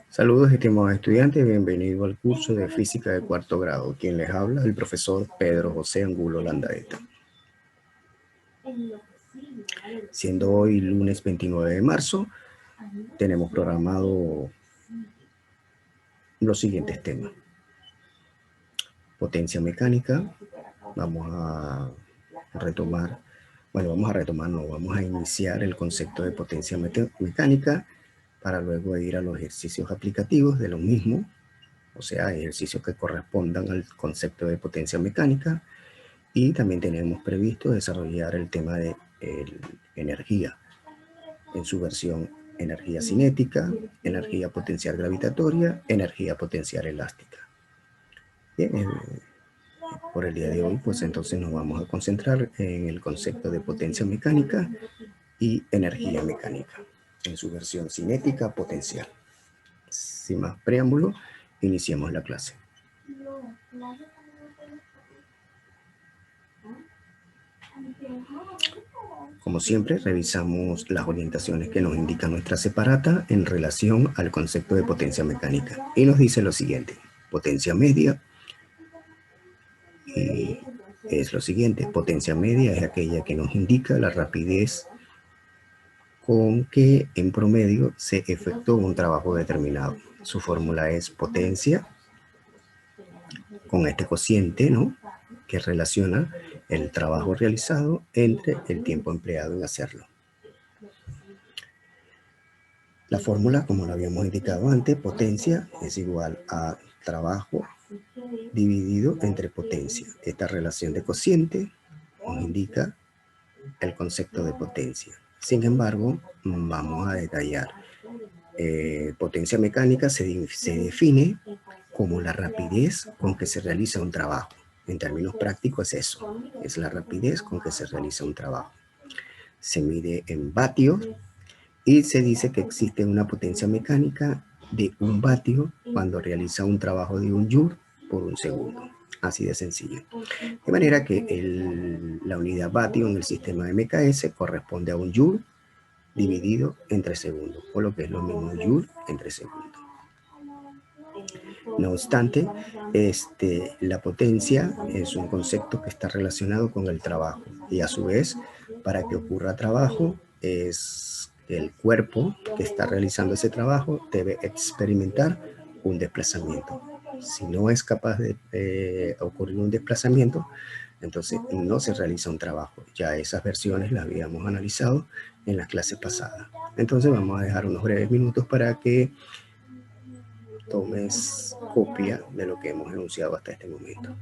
Saludos, estimados estudiantes, bienvenido al curso de Física de cuarto grado. Quien les habla, el profesor Pedro José Angulo Landaeta. Siendo hoy lunes 29 de marzo, tenemos programado los siguientes temas. Potencia mecánica, vamos a iniciar el concepto de potencia mecánica para luego ir a los ejercicios aplicativos de lo mismo, o sea, ejercicios que correspondan al concepto de potencia mecánica. Y también tenemos previsto desarrollar el tema de energía en su versión energía cinética, energía potencial gravitatoria, energía potencial elástica. Bien, por el día de hoy, pues entonces nos vamos a concentrar en el concepto de potencia mecánica y energía mecánica en su versión cinética potencial. Sin más preámbulo, iniciemos la clase. Como siempre, revisamos las orientaciones que nos indica nuestra separata en relación al concepto de potencia mecánica. Y nos dice lo siguiente: potencia media es lo siguiente. Potencia media es aquella que nos indica la rapidez con que en promedio se efectúa un trabajo determinado. Su fórmula es potencia con este cociente, ¿no?, que relaciona el trabajo realizado entre el tiempo empleado en hacerlo. La fórmula, como lo habíamos indicado antes, potencia es igual a trabajo dividido entre potencia. Esta relación de cociente nos indica el concepto de potencia. Sin embargo, vamos a detallar. Potencia mecánica se define como la rapidez con que se realiza un trabajo. En términos prácticos es eso, es la rapidez con que se realiza un trabajo. Se mide en vatios y se dice que existe una potencia mecánica de 1 vatio cuando realiza un trabajo de 1 joule por 1 segundo. Así de sencillo. De manera que la unidad vatio en el sistema MKS corresponde a 1 joule dividido entre segundos, o lo que es lo mismo, joule entre segundos. No obstante, la potencia es un concepto que está relacionado con el trabajo, y a su vez, para que ocurra trabajo, es el cuerpo que está realizando ese trabajo debe experimentar un desplazamiento. Si no es capaz de ocurrir un desplazamiento, entonces no se realiza un trabajo. Ya esas versiones las habíamos analizado en las clases pasadas. Entonces vamos a dejar unos breves minutos para que tomes copia de lo que hemos enunciado hasta este momento.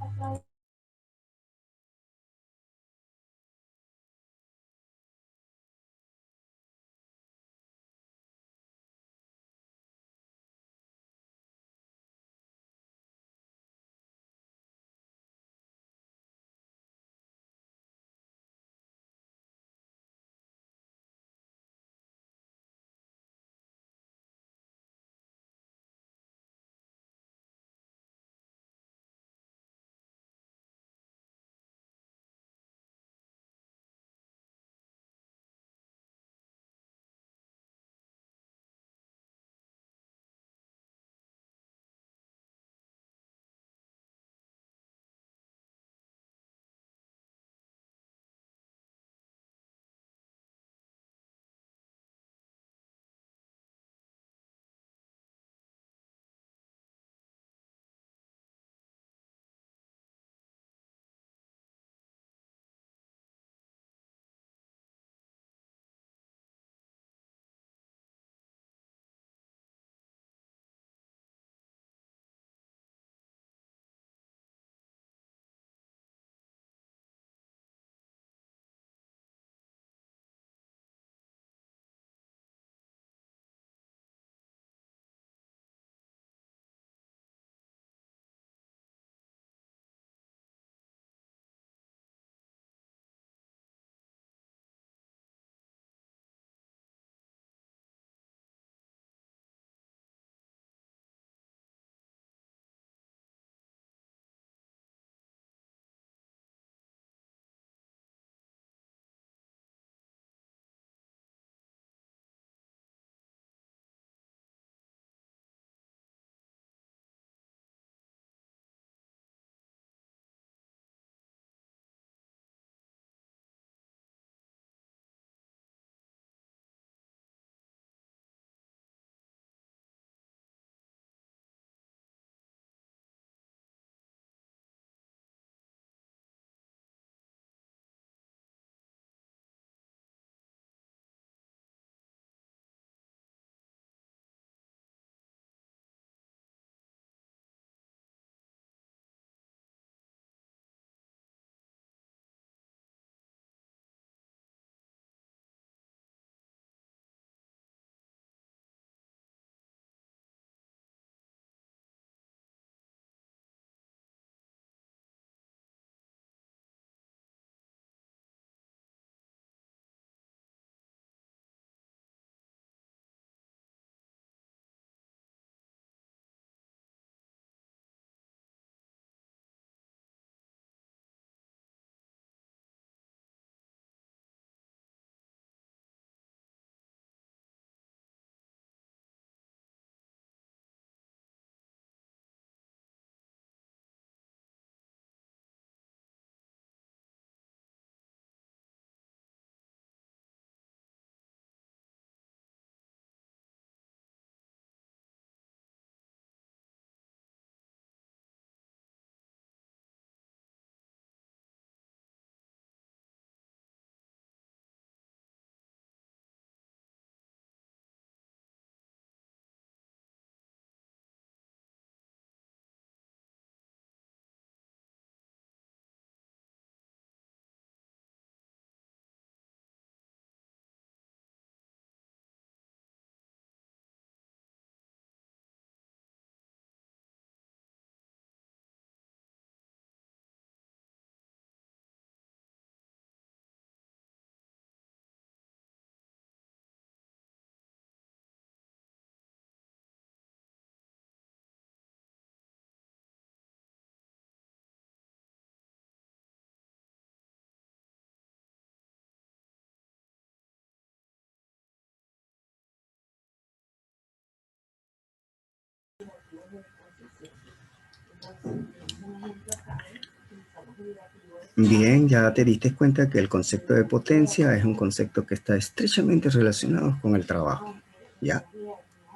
Bien, ya te diste cuenta que el concepto de potencia es un concepto que está estrechamente relacionado con el trabajo. Ya,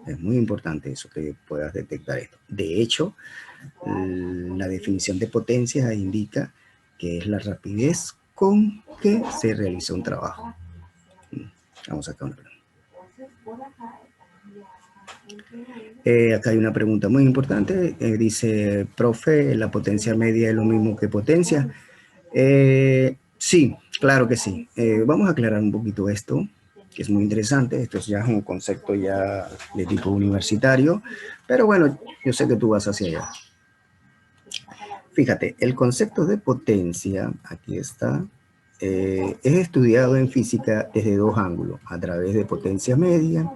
es muy importante eso, que puedas detectar esto. De hecho, la definición de potencia indica que es la rapidez con que se realiza un trabajo. Vamos acá una pregunta. Acá hay una pregunta muy importante. Dice, profe, ¿la potencia media es lo mismo que potencia? Sí, claro que sí. Vamos a aclarar un poquito esto, que es muy interesante. Esto ya es un concepto ya de tipo universitario, pero bueno, yo sé que tú vas hacia allá. Fíjate, el concepto de potencia, aquí está, es estudiado en física desde dos ángulos, a través de potencia media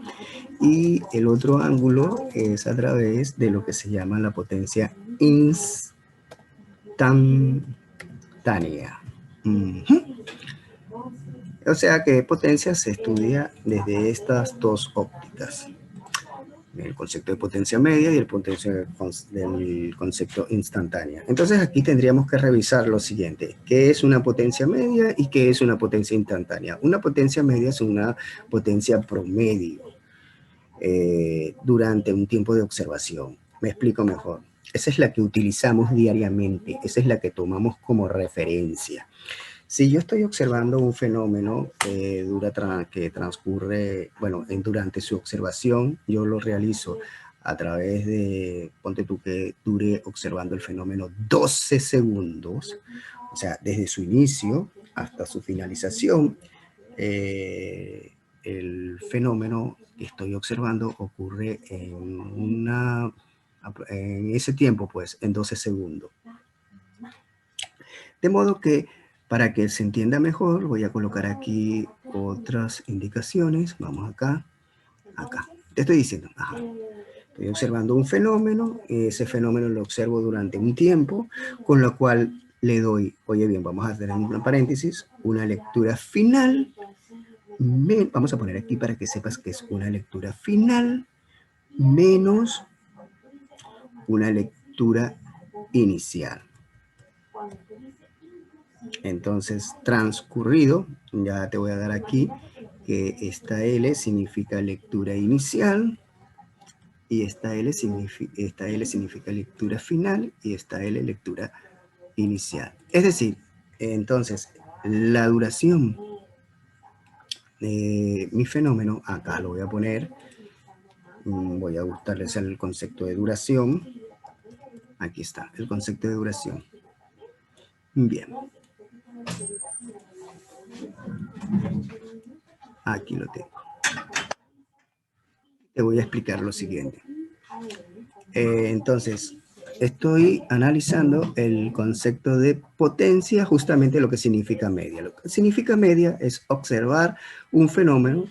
y el otro ángulo es a través de lo que se llama la potencia instantánea. O sea que potencia se estudia desde estas dos ópticas. El concepto de potencia media y el del concepto instantánea. Entonces aquí tendríamos que revisar lo siguiente. ¿Qué es una potencia media y qué es una potencia instantánea? Una potencia media es una potencia promedio durante un tiempo de observación. Me explico mejor. Esa es la que utilizamos diariamente. Esa es la que tomamos como referencia. Si yo estoy observando un fenómeno que transcurre, bueno, durante su observación, yo lo realizo a través de, ponte tú que dure observando el fenómeno 12 segundos, o sea, desde su inicio hasta su finalización, el fenómeno que estoy observando ocurre en ese tiempo, pues, en 12 segundos. De modo que, para que se entienda mejor, voy a colocar aquí otras indicaciones. Vamos acá, acá. Te estoy diciendo, ajá. Estoy observando un fenómeno, ese fenómeno lo observo durante un tiempo, con lo cual le doy, oye bien, vamos a hacer un paréntesis, una lectura final. Vamos a poner aquí para que sepas que es una lectura final menos una lectura inicial. Entonces, transcurrido, ya te voy a dar aquí que esta L significa lectura inicial y esta L significa lectura final y esta L lectura inicial. Es decir, entonces, la duración de mi fenómeno, acá lo voy a poner, voy a gustarles el concepto de duración. Aquí está, el concepto de duración. Bien. Aquí lo tengo. Te voy a explicar lo siguiente. Entonces, estoy analizando el concepto de potencia, justamente lo que significa media. Lo que significa media es observar un fenómeno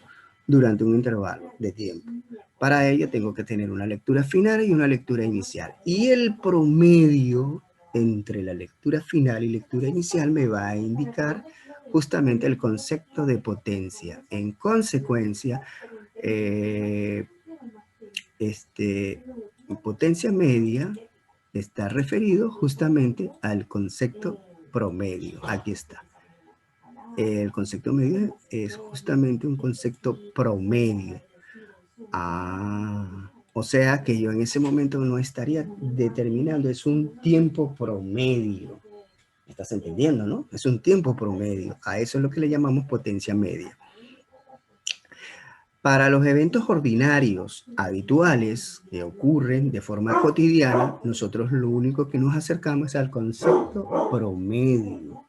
durante un intervalo de tiempo. Para ello tengo que tener una lectura final y una lectura inicial. Y el promedio entre la lectura final y lectura inicial me va a indicar justamente el concepto de potencia. En consecuencia, potencia media está referido justamente al concepto promedio. Aquí está. El concepto medio es justamente un concepto promedio. O sea que yo en ese momento no estaría determinando, es un tiempo promedio. ¿Estás entendiendo, no? Es un tiempo promedio. A eso es lo que le llamamos potencia media. Para los eventos ordinarios, habituales, que ocurren de forma cotidiana, nosotros lo único que nos acercamos es al concepto promedio.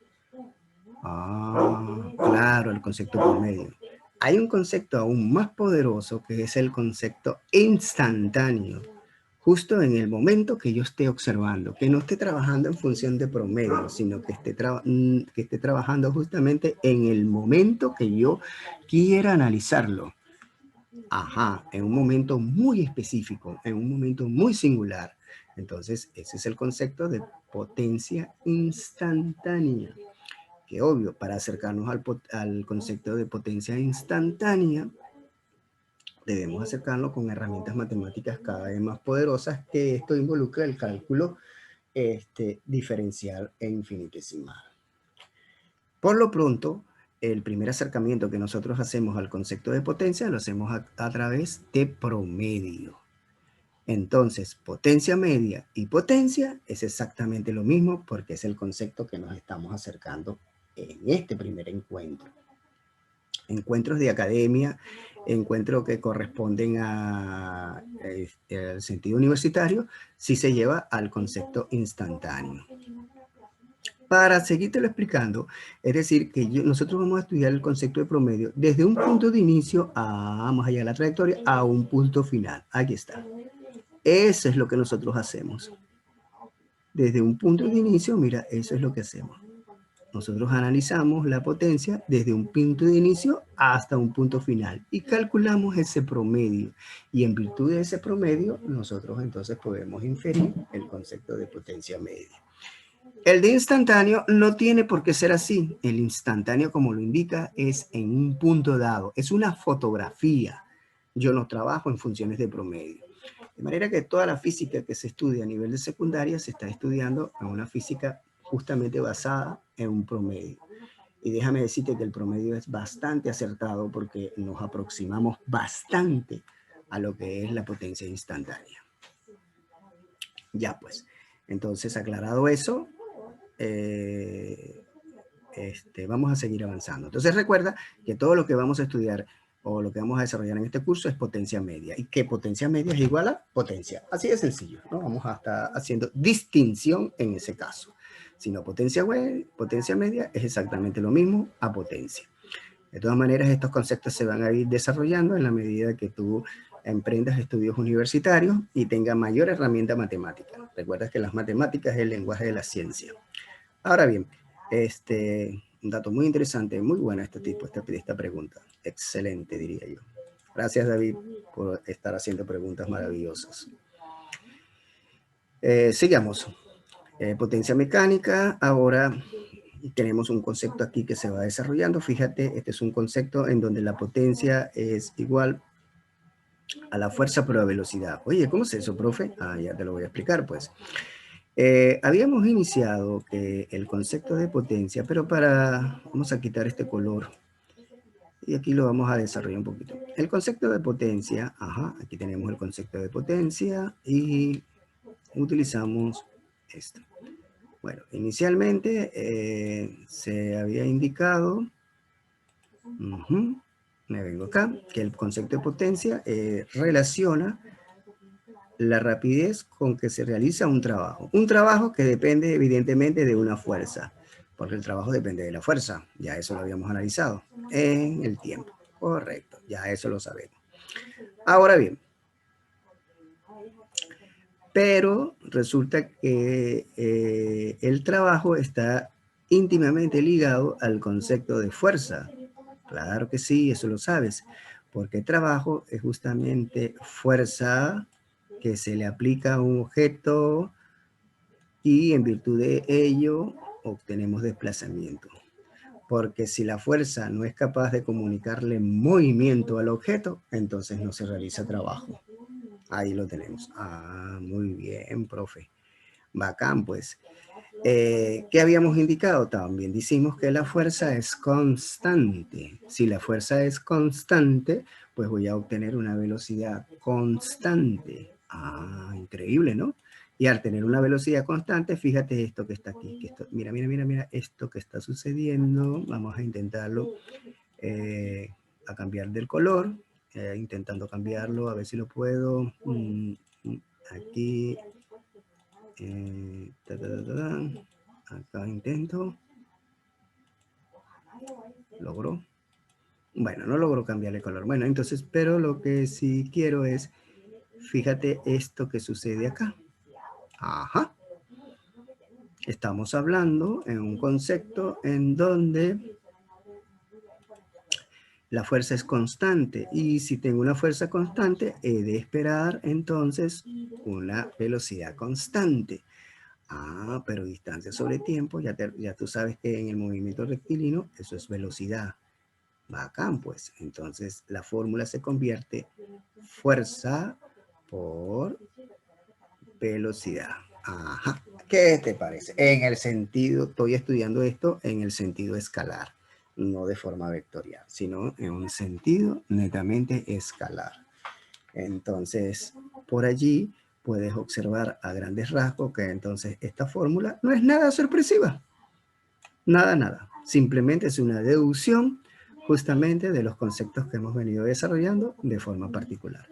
Claro, el concepto promedio. Hay un concepto aún más poderoso que es el concepto instantáneo. Justo en el momento que yo esté observando, que no esté trabajando en función de promedio, sino que esté trabajando justamente en el momento que yo quiera analizarlo. En un momento muy específico, en un momento muy singular. Entonces, ese es el concepto de potencia instantánea. Que obvio, para acercarnos al concepto de potencia instantánea, debemos acercarnos con herramientas matemáticas cada vez más poderosas, que esto involucra el cálculo diferencial e infinitesimal. Por lo pronto, el primer acercamiento que nosotros hacemos al concepto de potencia lo hacemos a través de promedio. Entonces, potencia media y potencia es exactamente lo mismo, porque es el concepto que nos estamos acercando en este primer encuentro. Encuentros de academia, encuentros que corresponden al sentido universitario, sí se lleva al concepto instantáneo. Para seguírtelo explicando, es decir, que nosotros vamos a estudiar el concepto de promedio desde un punto de inicio más allá de la trayectoria, a un punto final. Aquí está. Eso es lo que nosotros hacemos. Desde un punto de inicio, mira, eso es lo que hacemos. Nosotros analizamos la potencia desde un punto de inicio hasta un punto final y calculamos ese promedio. Y en virtud de ese promedio, nosotros entonces podemos inferir el concepto de potencia media. El de instantáneo no tiene por qué ser así. El instantáneo, como lo indica, es en un punto dado. Es una fotografía. Yo no trabajo en funciones de promedio. De manera que toda la física que se estudia a nivel de secundaria se está estudiando en una física justamente basada en un promedio. Y déjame decirte que el promedio es bastante acertado porque nos aproximamos bastante a lo que es la potencia instantánea. Ya pues, entonces aclarado eso, vamos a seguir avanzando. Entonces recuerda que todo lo que vamos a estudiar o lo que vamos a desarrollar en este curso es potencia media, y que potencia media es igual a potencia. Así de sencillo, ¿no? Vamos a estar haciendo distinción en ese caso. Si no, potencia media es exactamente lo mismo a potencia. De todas maneras, estos conceptos se van a ir desarrollando en la medida que tú emprendas estudios universitarios y tengas mayor herramienta matemática. Recuerda que las matemáticas es el lenguaje de la ciencia. Ahora bien, un dato muy interesante, muy buena esta pregunta. Excelente, diría yo. Gracias, David, por estar haciendo preguntas maravillosas. Sigamos. Potencia mecánica. Ahora tenemos un concepto aquí que se va desarrollando. Fíjate, este es un concepto en donde la potencia es igual a la fuerza por la velocidad. Oye, ¿cómo es eso, profe? Ya te lo voy a explicar, pues. Habíamos iniciado que el concepto de potencia, pero vamos a quitar este color y aquí lo vamos a desarrollar un poquito. El concepto de potencia, aquí tenemos el concepto de potencia y utilizamos esto. Bueno, inicialmente se había indicado, me vengo acá, que el concepto de potencia relaciona la rapidez con que se realiza un trabajo. Un trabajo que depende evidentemente de una fuerza, porque el trabajo depende de la fuerza. Ya eso lo habíamos analizado en el tiempo. Correcto, ya eso lo sabemos. Ahora bien, pero resulta que el trabajo está íntimamente ligado al concepto de fuerza. Claro que sí, eso lo sabes, porque trabajo es justamente fuerza que se le aplica a un objeto y en virtud de ello obtenemos desplazamiento. Porque si la fuerza no es capaz de comunicarle movimiento al objeto, entonces no se realiza trabajo. Ahí lo tenemos. Muy bien, profe. Bacán, pues. ¿Qué habíamos indicado? También decimos que la fuerza es constante. Si la fuerza es constante, pues voy a obtener una velocidad constante. Increíble, ¿no? Y al tener una velocidad constante, fíjate esto que está aquí. Que esto, mira, esto que está sucediendo. Vamos a intentarlo a cambiar del color. Intentando cambiarlo, a ver si lo puedo. Aquí. Acá intento. ¿Logró? Bueno, no logro cambiar el color. Bueno, entonces, pero lo que sí quiero es, fíjate esto que sucede acá. Estamos hablando en un concepto en donde la fuerza es constante. Y si tengo una fuerza constante, he de esperar entonces una velocidad constante. Pero distancia sobre tiempo, ya tú sabes que en el movimiento rectilíneo eso es velocidad. Bacán, pues. Entonces la fórmula se convierte fuerza por velocidad. Ajá. ¿Qué te parece? En el sentido, estoy estudiando esto en el sentido escalar, no de forma vectorial, sino en un sentido netamente escalar. Entonces, por allí puedes observar a grandes rasgos que entonces esta fórmula no es nada sorpresiva. Nada. Simplemente es una deducción justamente de los conceptos que hemos venido desarrollando de forma particular.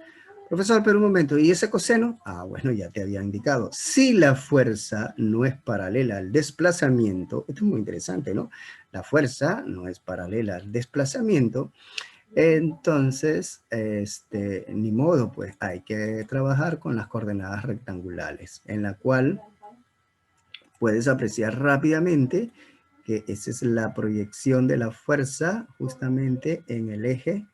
Profesor, pero un momento, ¿y ese coseno? Bueno, ya te había indicado. Si la fuerza no es paralela al desplazamiento, esto es muy interesante, ¿no? La fuerza no es paralela al desplazamiento, entonces, ni modo, pues hay que trabajar con las coordenadas rectangulares, en la cual puedes apreciar rápidamente que esa es la proyección de la fuerza justamente en el eje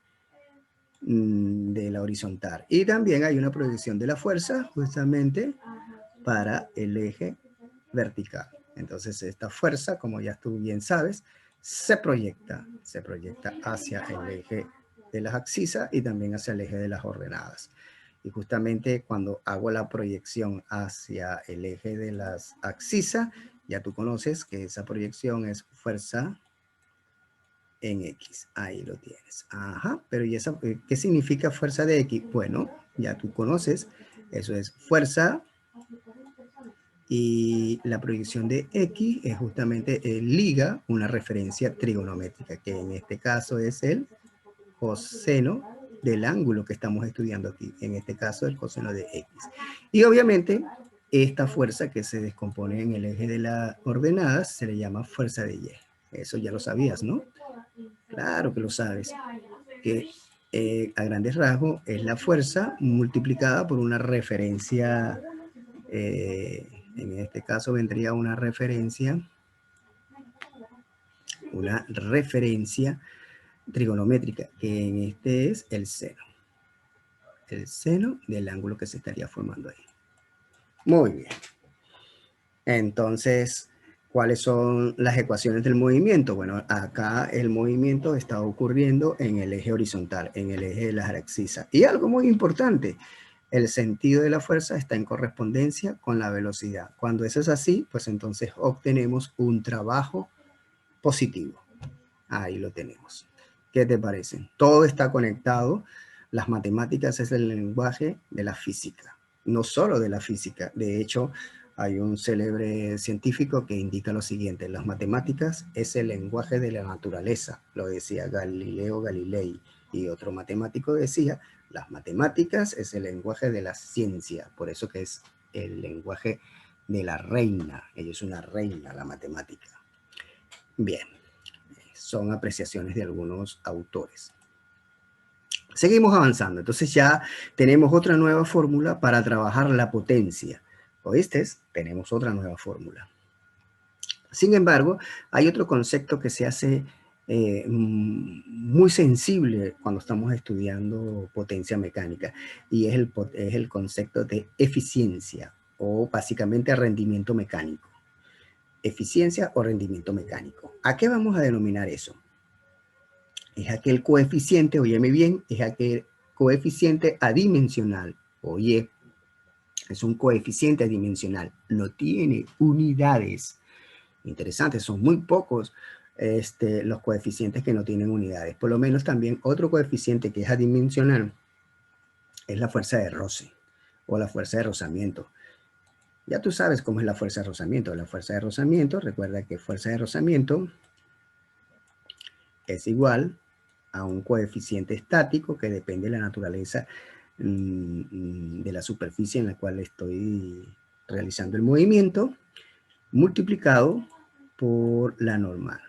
de la horizontal. Y también hay una proyección de la fuerza justamente para el eje vertical. Entonces esta fuerza, como ya tú bien sabes, se proyecta hacia el eje de las abscisas y también hacia el eje de las ordenadas. Y justamente cuando hago la proyección hacia el eje de las abscisas, ya tú conoces que esa proyección es fuerza en X. Ahí lo tienes. Ajá, pero ¿y esa, qué significa fuerza de X? Bueno, ya tú conoces, eso es fuerza y la proyección de X es justamente liga una referencia trigonométrica, que en este caso es el coseno del ángulo que estamos estudiando aquí, en este caso el coseno de X. Y obviamente esta fuerza que se descompone en el eje de las ordenadas se le llama fuerza de Y. Eso ya lo sabías, ¿no? Claro que lo sabes, que a grandes rasgos es la fuerza multiplicada por una referencia, en este caso vendría una referencia trigonométrica, que en este es el seno del ángulo que se estaría formando ahí. Muy bien. Entonces, ¿cuáles son las ecuaciones del movimiento? Bueno, acá el movimiento está ocurriendo en el eje horizontal, en el eje de las abscisas. Y algo muy importante, el sentido de la fuerza está en correspondencia con la velocidad. Cuando eso es así, pues entonces obtenemos un trabajo positivo. Ahí lo tenemos. ¿Qué te parece? Todo está conectado. Las matemáticas es el lenguaje de la física, no solo de la física. De hecho, hay un célebre científico que indica lo siguiente: las matemáticas es el lenguaje de la naturaleza, lo decía Galileo Galilei, y otro matemático decía, las matemáticas es el lenguaje de la ciencia, por eso que es el lenguaje de la reina. Ella es una reina, la matemática. Bien, son apreciaciones de algunos autores. Seguimos avanzando. Entonces ya tenemos otra nueva fórmula para trabajar la potencia. ¿Oíste? Tenemos otra nueva fórmula. Sin embargo, hay otro concepto que se hace muy sensible cuando estamos estudiando potencia mecánica, y es el concepto de eficiencia, o básicamente rendimiento mecánico. Eficiencia o rendimiento mecánico. ¿A qué vamos a denominar eso? Es aquel coeficiente, óyeme bien, es aquel coeficiente adimensional. Oye, es un coeficiente adimensional, no tiene unidades. Interesante, son muy pocos los coeficientes que no tienen unidades. Por lo menos también otro coeficiente que es adimensional es la fuerza de roce o la fuerza de rozamiento. Ya tú sabes cómo es la fuerza de rozamiento. La fuerza de rozamiento, recuerda que fuerza de rozamiento es igual a un coeficiente estático que depende de la naturaleza de la superficie en la cual estoy realizando el movimiento, multiplicado por la normal.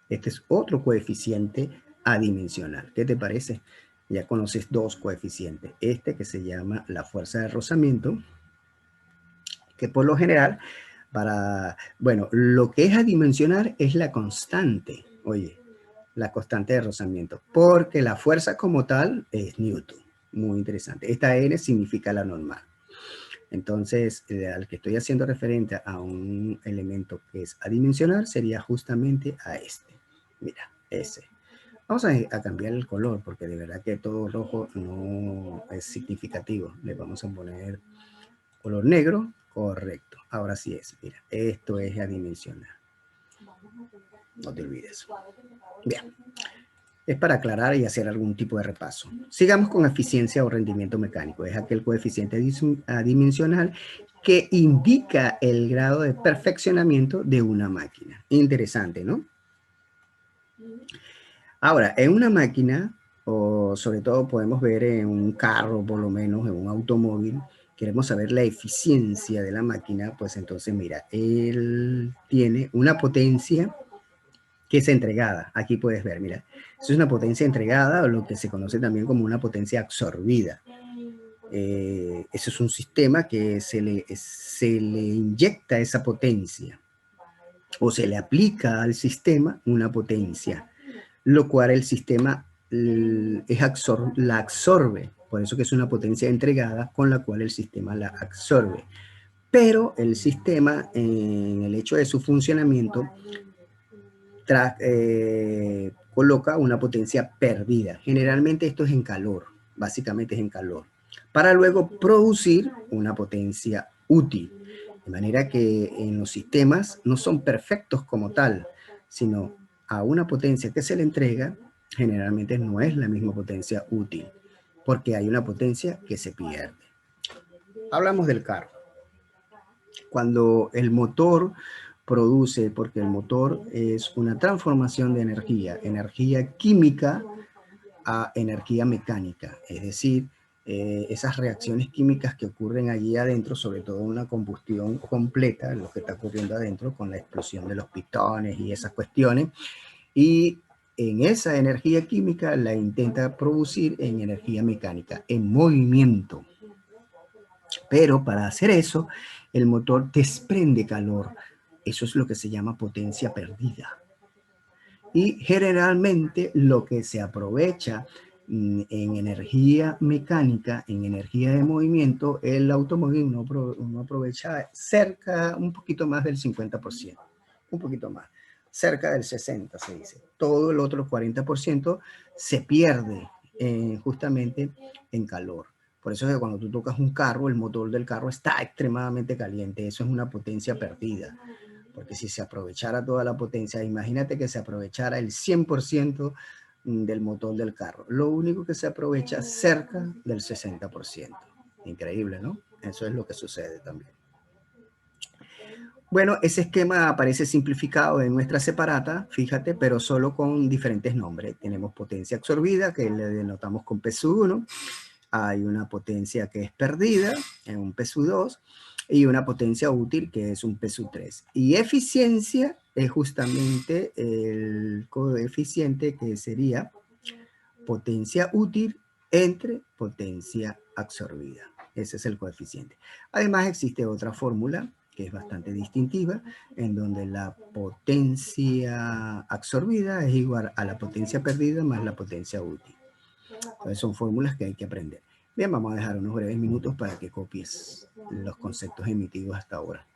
Este es otro coeficiente adimensional. ¿Qué te parece? Ya conoces dos coeficientes. Este que se llama la fuerza de rozamiento, que por lo general, bueno, lo que es adimensionar es la constante. Oye, la constante de rozamiento, porque la fuerza como tal es Newton. Muy interesante. Esta N significa la normal. Entonces, al que estoy haciendo referente a un elemento que es adimensional sería justamente a este. Mira, ese. Vamos a cambiar el color porque de verdad que todo rojo no es significativo. Le vamos a poner color negro. Correcto. Ahora sí es. Mira, esto es adimensional. No te olvides. Bien. Es para aclarar y hacer algún tipo de repaso. Sigamos con eficiencia o rendimiento mecánico. Es aquel coeficiente adimensional que indica el grado de perfeccionamiento de una máquina. Interesante, ¿no? Ahora, en una máquina, o sobre todo podemos ver en un carro, por lo menos en un automóvil, queremos saber la eficiencia de la máquina, pues entonces mira, él tiene una potencia que es entregada. Aquí puedes ver, mira, eso es una potencia entregada o lo que se conoce también como una potencia absorbida. Eso es un sistema que se le inyecta esa potencia o se le aplica al sistema una potencia, lo cual el sistema la absorbe. Por eso que es una potencia entregada con la cual el sistema la absorbe. Pero el sistema, en el hecho de su funcionamiento, coloca una potencia perdida. Generalmente esto es en calor, básicamente es en calor, para luego producir una potencia útil. De manera que en los sistemas no son perfectos como tal, sino a una potencia que se le entrega, generalmente no es la misma potencia útil, porque hay una potencia que se pierde. Hablamos del carro. Cuando el motor produce, porque el motor es una transformación de energía química a energía mecánica, es decir, esas reacciones químicas que ocurren allí adentro, sobre todo una combustión completa, lo que está ocurriendo adentro con la explosión de los pistones y esas cuestiones, y en esa energía química la intenta producir en energía mecánica, en movimiento. Pero para hacer eso, el motor desprende calor. Eso es lo que se llama potencia perdida. Y generalmente lo que se aprovecha en energía mecánica, en energía de movimiento, el automóvil uno aprovecha cerca, un poquito más del 50%, un poquito más, cerca del 60% se dice. Todo el otro 40% se pierde justamente en calor. Por eso es que cuando tú tocas un carro, el motor del carro está extremadamente caliente. Eso es una potencia perdida. Porque si se aprovechara toda la potencia, imagínate que se aprovechara el 100% del motor del carro. Lo único que se aprovecha cerca del 60%. Increíble, ¿no? Eso es lo que sucede también. Bueno, ese esquema aparece simplificado en nuestra separata, fíjate, pero solo con diferentes nombres. Tenemos potencia absorbida, que le denotamos con P1. Hay una potencia que es perdida, en un P2, y una potencia útil que es un P3. Y eficiencia es justamente el coeficiente que sería potencia útil entre potencia absorbida. Ese es el coeficiente. Además existe otra fórmula que es bastante distintiva, en donde la potencia absorbida es igual a la potencia perdida más la potencia útil. Entonces son fórmulas que hay que aprender. Bien, vamos a dejar unos breves minutos para que copies los conceptos emitidos hasta ahora.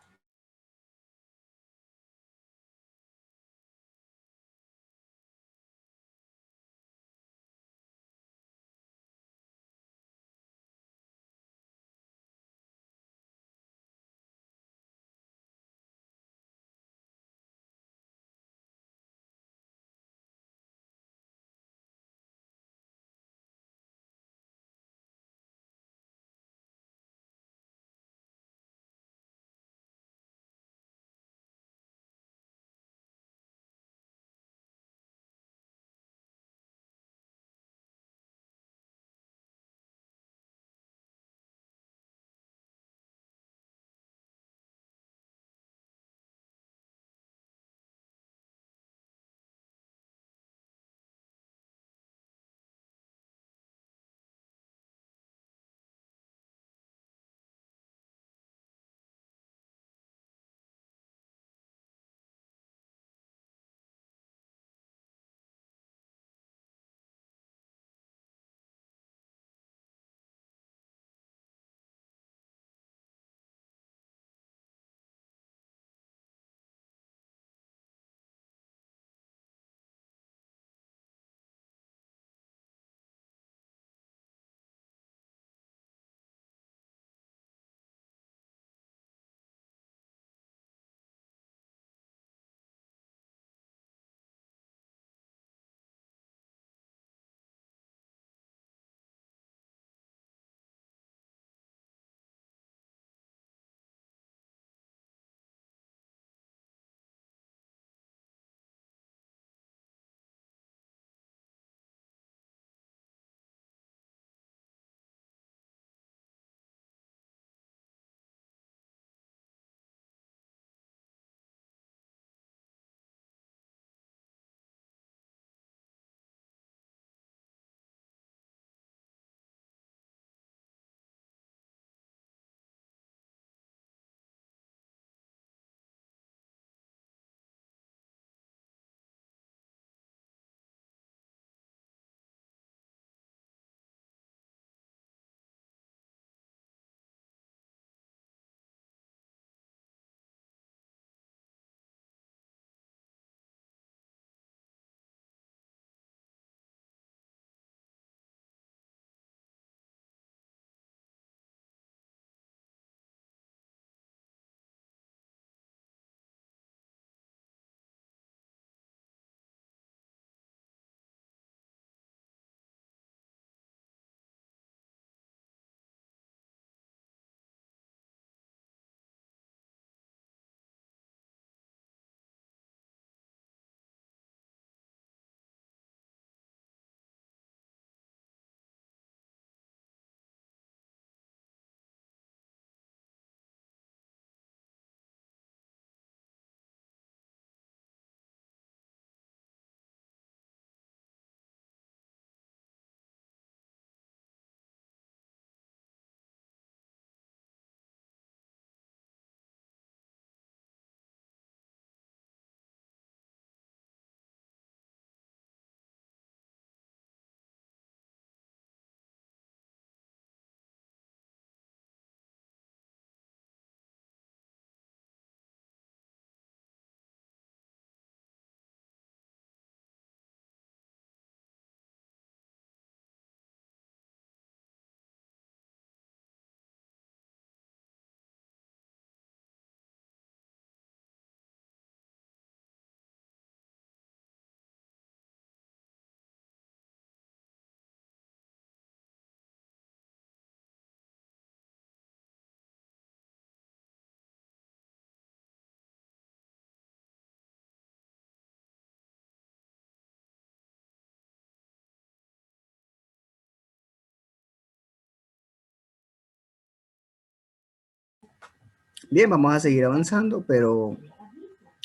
Bien, vamos a seguir avanzando, pero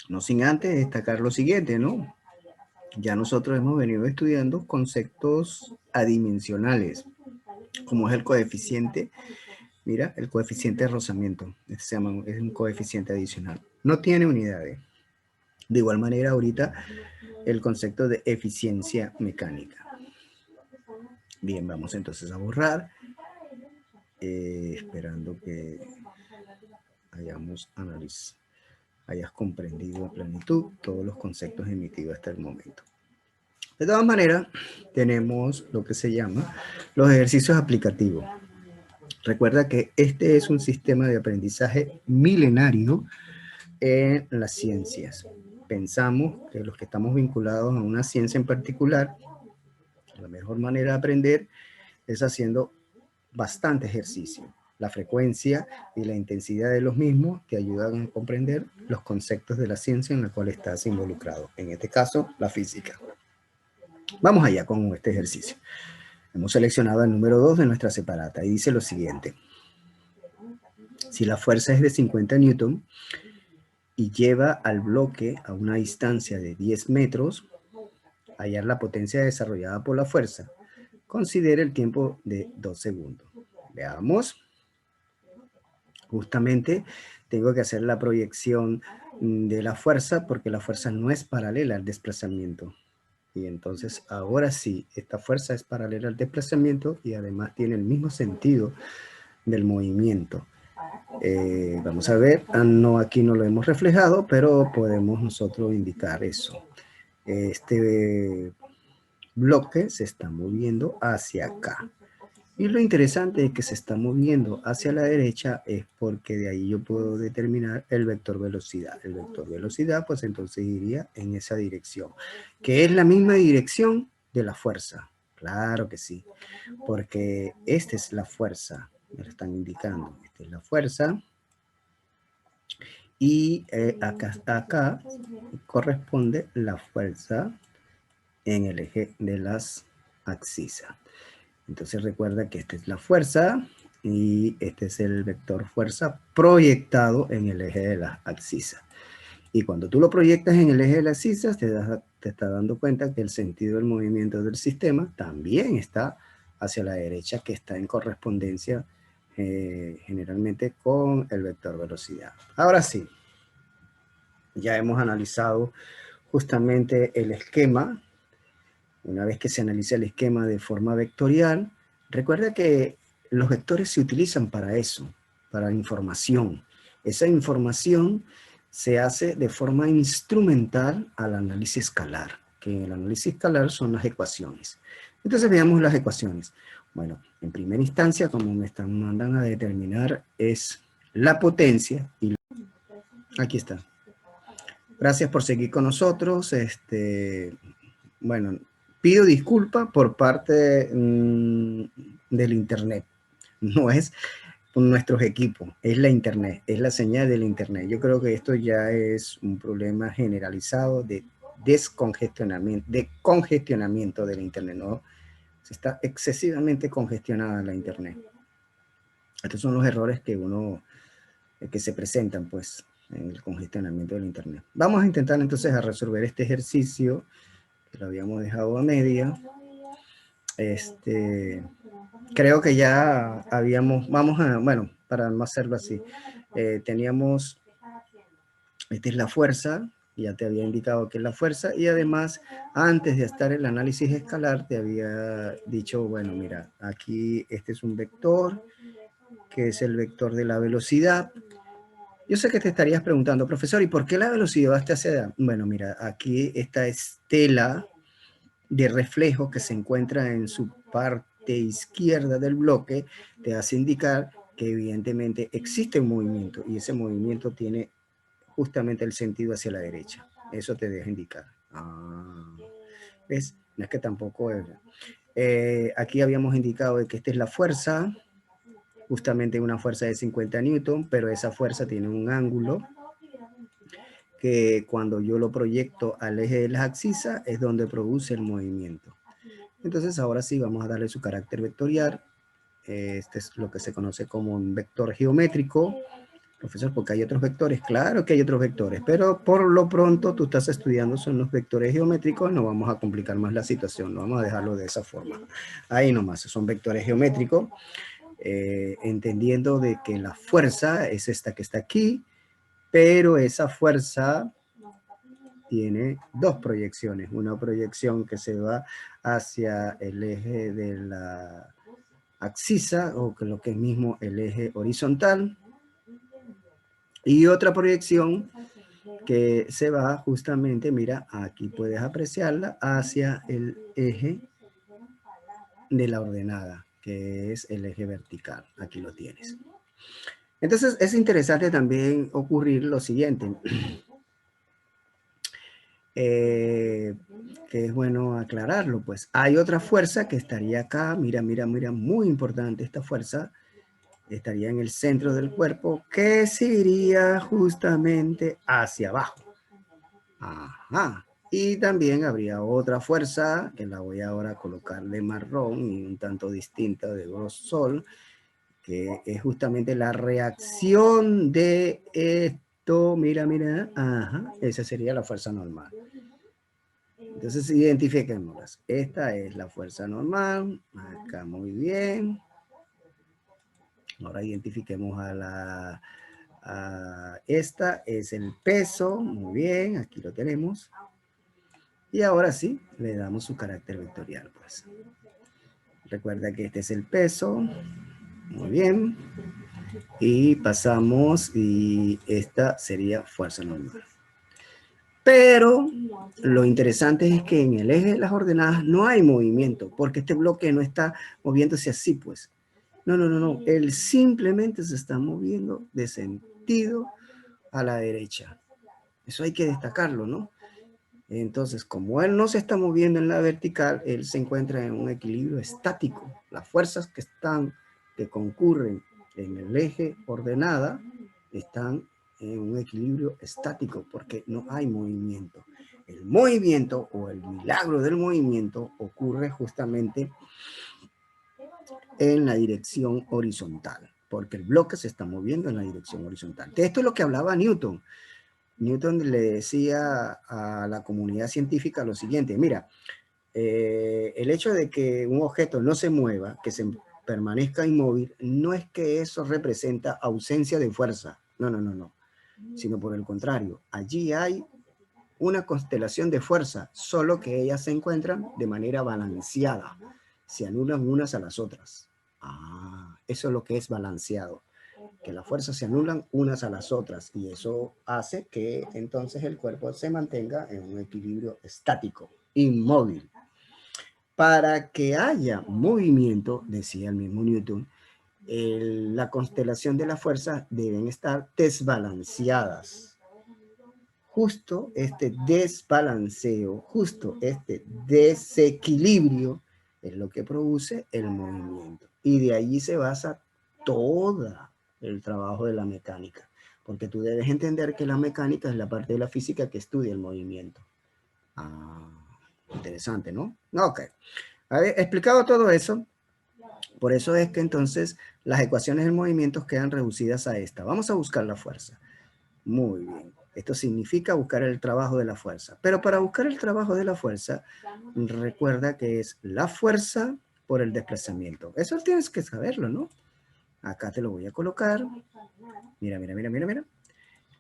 no sin antes destacar lo siguiente, ¿no? Ya nosotros hemos venido estudiando conceptos adimensionales, como es el coeficiente. Mira, el coeficiente de rozamiento, se llama, es un coeficiente adicional. No tiene unidades. De igual manera, ahorita el concepto de eficiencia mecánica. Bien, vamos entonces a borrar, esperando que hayas comprendido a plenitud todos los conceptos emitidos hasta el momento. De todas maneras, tenemos lo que se llama los ejercicios aplicativos. Recuerda que este es un sistema de aprendizaje milenario en las ciencias. Pensamos que los que estamos vinculados a una ciencia en particular, la mejor manera de aprender es haciendo bastante ejercicio. La frecuencia y la intensidad de los mismos te ayudan a comprender los conceptos de la ciencia en la cual estás involucrado. En este caso, la física. Vamos allá con este ejercicio. Hemos seleccionado el número 2 de nuestra separata y dice lo siguiente. Si la fuerza es de 50 newton y lleva al bloque a una distancia de 10 metros, hallar la potencia desarrollada por la fuerza. Considere el tiempo de 2 segundos. Veamos. Justamente tengo que hacer la proyección de la fuerza porque la fuerza no es paralela al desplazamiento. Y entonces ahora sí, esta fuerza es paralela al desplazamiento y además tiene el mismo sentido del movimiento. Vamos a ver, no, aquí no lo hemos reflejado, pero podemos nosotros indicar eso. Este bloque se está moviendo hacia acá. Y lo interesante de que se está moviendo hacia la derecha es porque de ahí yo puedo determinar el vector velocidad. El vector velocidad, pues entonces iría en esa dirección, que es la misma dirección de la fuerza. Claro que sí, porque esta es la fuerza, me lo están indicando. Esta es la fuerza. Y acá corresponde la fuerza en el eje de las abscisas. Entonces recuerda que esta es la fuerza y este es el vector fuerza proyectado en el eje de las abscisas. Y cuando tú lo proyectas en el eje de las abscisas, te estás dando cuenta que el sentido del movimiento del sistema también está hacia la derecha, que está en correspondencia generalmente con el vector velocidad. Ahora sí, ya hemos analizado justamente el esquema. Una vez que se analiza el esquema de forma vectorial, recuerda que los vectores se utilizan para eso, para información. Esa información se hace de forma instrumental al análisis escalar, que el análisis escalar son las ecuaciones. Entonces veamos las ecuaciones. Bueno, en primera instancia, como me mandan a determinar, es la potencia. Y aquí está. Gracias por seguir con nosotros. Bueno, pido disculpas por parte del internet. No es nuestros equipos, es la internet, es la señal del internet. Yo creo que esto ya es un problema generalizado de congestionamiento del internet, ¿no? Se está excesivamente congestionada la internet. Estos son los errores que se presentan, pues, en el congestionamiento del internet. Vamos a intentar entonces a resolver este ejercicio que lo habíamos dejado a media. Creo que ya habíamos, bueno, para no hacerlo así, teníamos, esta es la fuerza, ya te había indicado que es la fuerza, y además, antes de estar el análisis escalar, te había dicho, bueno, mira, aquí este es un vector, que es el vector de la velocidad. Yo sé que te estarías preguntando, profesor, ¿y por qué la velocidad está hacia allá? Bueno, mira, aquí esta estela de reflejo que se encuentra en su parte izquierda del bloque te hace indicar que evidentemente existe un movimiento y ese movimiento tiene justamente el sentido hacia la derecha. Eso te deja indicar. ¿Ves? No es que tampoco es... aquí habíamos indicado de que esta es la fuerza, justamente una fuerza de 50 newton, pero esa fuerza tiene un ángulo que cuando yo lo proyecto al eje de las abscisas es donde produce el movimiento. Entonces ahora sí vamos a darle su carácter vectorial. Este es lo que se conoce como un vector geométrico. Profesor, porque hay otros vectores. Claro que hay otros vectores, pero por lo pronto tú estás estudiando son los vectores geométricos. No vamos a complicar más la situación, no vamos a dejarlo de esa forma. Ahí nomás, son vectores geométricos, entendiendo de que la fuerza es esta que está aquí, pero esa fuerza tiene dos proyecciones. Una proyección que se va hacia el eje de la axisa, o que lo que es mismo el eje horizontal, y otra proyección que se va justamente, mira, aquí puedes apreciarla, hacia el eje de la ordenada, que es el eje vertical. Aquí lo tienes. Entonces es interesante también ocurrir lo siguiente, que es bueno aclararlo, pues hay otra fuerza que estaría acá, mira, mira, mira, muy importante esta fuerza, estaría en el centro del cuerpo, que se iría justamente hacia abajo. Ajá. Y también habría otra fuerza, que la voy ahora a colocar de marrón y un tanto distinta de grosor, que es justamente la reacción de esto. Mira, mira. Ajá. Esa sería la fuerza normal. Entonces identifiquémoslas. Esta es la fuerza normal. Acá muy bien. Ahora identifiquemos a la... esta es el peso. Muy bien. Aquí lo tenemos. Y ahora sí, le damos su carácter vectorial, pues. Recuerda que este es el peso. Muy bien. Y pasamos, y esta sería fuerza normal. Pero lo interesante es que en el eje de las ordenadas no hay movimiento, porque este bloque no está moviéndose así, pues. No, no, no, no. Él simplemente se está moviendo de sentido a la derecha. Eso hay que destacarlo, ¿no? Entonces, como él no se está moviendo en la vertical, él se encuentra en un equilibrio estático. Las fuerzas que concurren en el eje ordenada, están en un equilibrio estático porque no hay movimiento. El movimiento o el milagro del movimiento ocurre justamente en la dirección horizontal, porque el bloque se está moviendo en la dirección horizontal. De esto es lo que hablaba Newton. Newton le decía a la comunidad científica lo siguiente: mira, el hecho de que un objeto no se mueva, que se permanezca inmóvil, no es que eso representa ausencia de fuerza, no, no, no, no, sino por el contrario, allí hay una constelación de fuerza, solo que ellas se encuentran de manera balanceada, se anulan unas a las otras. Eso es lo que es balanceado, que las fuerzas se anulan unas a las otras, y eso hace que entonces el cuerpo se mantenga en un equilibrio estático, inmóvil. Para que haya movimiento, decía el mismo Newton, la constelación de las fuerzas deben estar desbalanceadas. Justo este desbalanceo, justo este desequilibrio es lo que produce el movimiento. Y de allí se basa todo el trabajo de la mecánica. Porque tú debes entender que la mecánica es la parte de la física que estudia el movimiento. Interesante, ¿no? Ok. Explicado todo eso, por eso es que entonces las ecuaciones del movimiento quedan reducidas a esta. Vamos a buscar la fuerza. Muy bien. Esto significa buscar el trabajo de la fuerza. Pero para buscar el trabajo de la fuerza, recuerda que es la fuerza por el desplazamiento. Eso tienes que saberlo, ¿no? Acá te lo voy a colocar. Mira, mira, mira, mira, mira.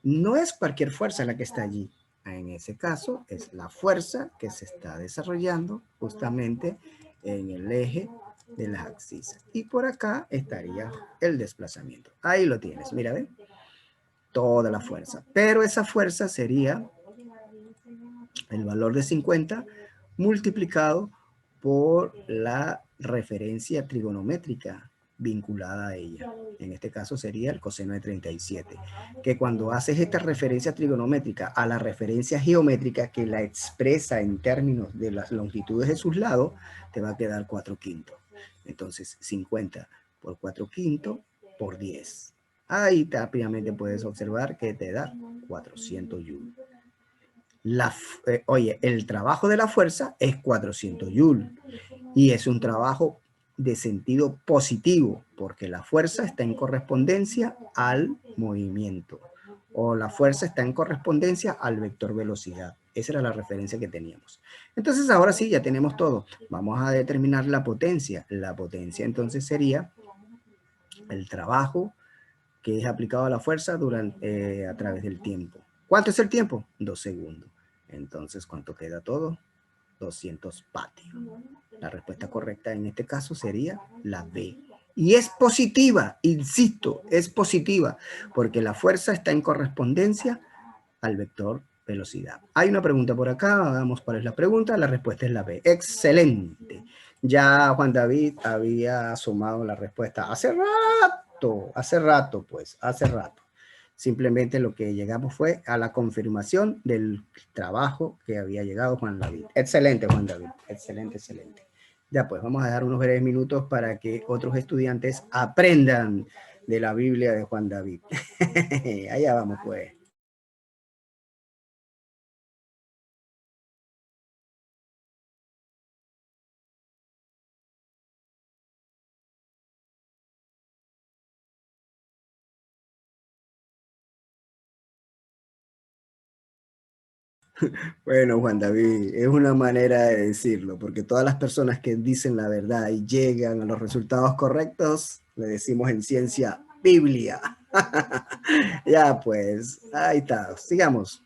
No es cualquier fuerza la que está allí. En ese caso, es la fuerza que se está desarrollando justamente en el eje de las axis. Y por acá estaría el desplazamiento. Ahí lo tienes, mira, ¿ven? Toda la fuerza. Pero esa fuerza sería el valor de 50 multiplicado por la referencia trigonométrica vinculada a ella. En este caso sería el coseno de 37. Que cuando haces esta referencia trigonométrica a la referencia geométrica que la expresa en términos de las longitudes de sus lados, te va a quedar 4/5. Entonces 50 por 4/5 por 10. Ahí rápidamente puedes observar que te da 400 joules. Oye, el trabajo de la fuerza es 400 joules y es un trabajo de sentido positivo, porque la fuerza está en correspondencia al movimiento, o la fuerza está en correspondencia al vector velocidad. Esa era la referencia que teníamos. Entonces ahora sí, ya tenemos todo. Vamos a determinar la potencia. La potencia entonces sería el trabajo que es aplicado a la fuerza durante, a través del tiempo. ¿Cuánto es el tiempo? 2 segundos. Entonces, ¿cuánto queda todo? 200 vatios. La respuesta correcta en este caso sería la B. Y es positiva, insisto, es positiva, porque la fuerza está en correspondencia al vector velocidad. Hay una pregunta por acá, vamos cuál es la pregunta, la respuesta es la B. Excelente. Ya Juan David había sumado la respuesta hace rato, pues, hace rato. Simplemente lo que llegamos fue a la confirmación del trabajo que había llegado Juan David. Excelente, Juan David. Excelente, excelente. Ya pues, vamos a dejar unos breves minutos para que otros estudiantes aprendan de la Biblia de Juan David. Allá vamos, pues. Bueno, Juan David, es una manera de decirlo, porque todas las personas que dicen la verdad y llegan a los resultados correctos, le decimos en ciencia Biblia. Ya pues, ahí está, sigamos.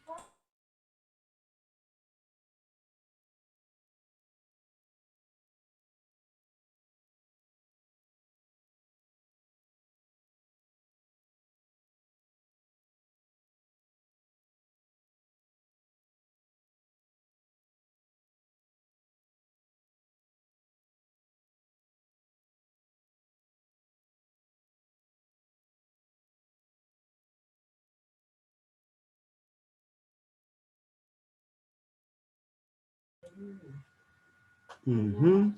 Ujú.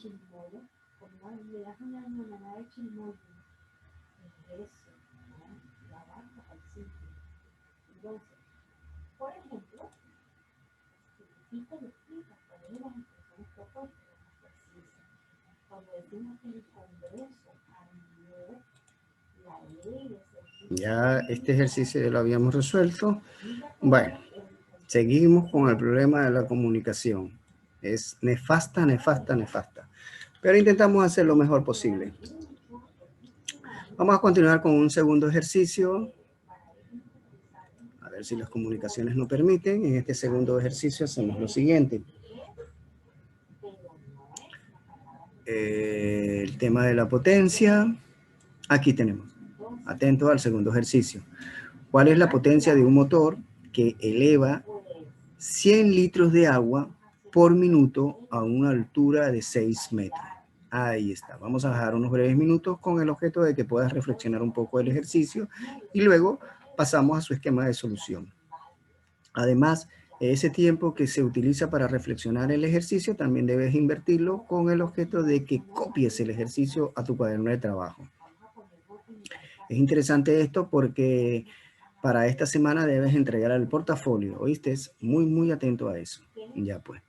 Ya este ejercicio ya lo habíamos resuelto. Bueno, seguimos con el problema de la comunicación. Es nefasta, nefasta, nefasta. Pero intentamos hacer lo mejor posible. Vamos a continuar con un segundo ejercicio. A ver si las comunicaciones nos permiten. En este segundo ejercicio hacemos lo siguiente. El tema de la potencia. Aquí tenemos. Atento al segundo ejercicio. ¿Cuál es la potencia de un motor que eleva 100 litros de agua por minuto a una altura de 6 metros? Ahí está. Vamos a dejar unos breves minutos con el objeto de que puedas reflexionar un poco el ejercicio y luego pasamos a su esquema de solución. Además, ese tiempo que se utiliza para reflexionar el ejercicio también debes invertirlo con el objeto de que copies el ejercicio a tu cuaderno de trabajo. Es interesante esto porque para esta semana debes entregar el portafolio, ¿oíste? Muy, muy atento a eso. Ya pues.